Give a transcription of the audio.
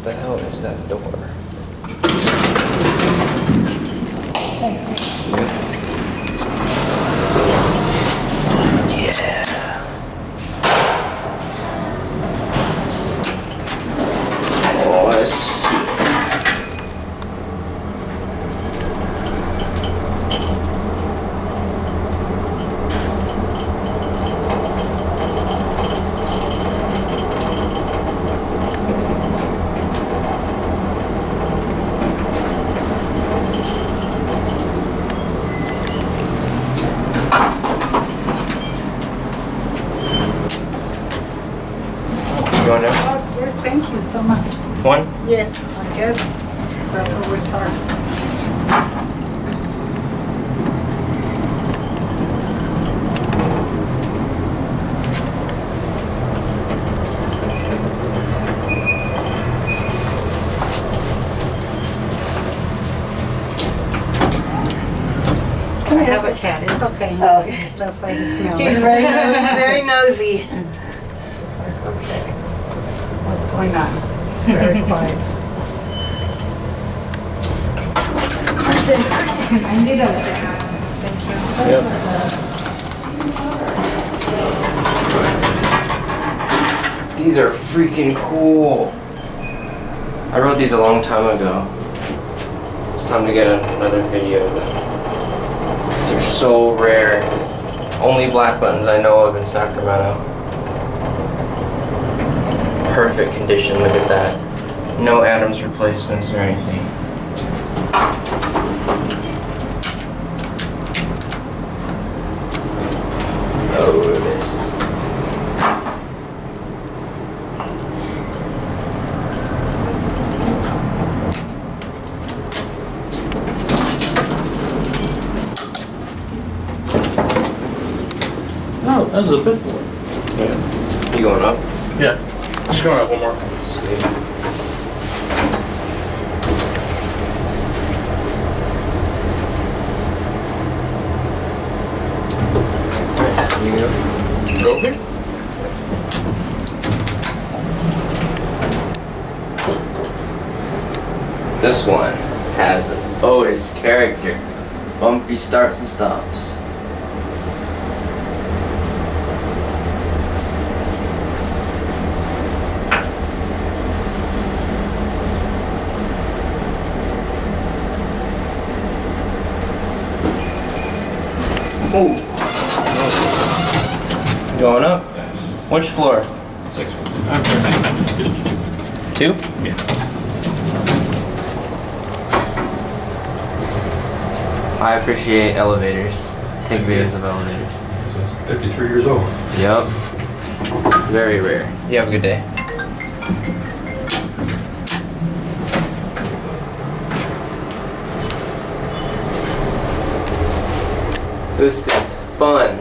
the hell is that door? Yeah. Oh, let's see. You want to? Yes, thank you so much. One? Yes, I guess that's where we start. I have a cat, it's okay. Oh, okay. That's why he smells. He's very nosy. She's like, okay, what's going on? It's very quiet. Carson, I need a... Thank Yep. These are freaking cool. I wrote these a long time ago. It's time to get another video done. These are so rare. Only black buttons I know of in Sacramento. Perfect condition, look at that. No Adams replacements or anything. Otis. No, that was the fifth one. Yeah. You going up? Yeah. Just going up one more. Sweet. Alright, you go. Go here. This one has an Otis character. Bumpy starts and stops. Ooh. Going up? Which floor? 6. Two? Yeah. I appreciate elevators. Take videos of elevators. So it's 53 years old. Yep. Very rare. You have a good day. This thing's fun.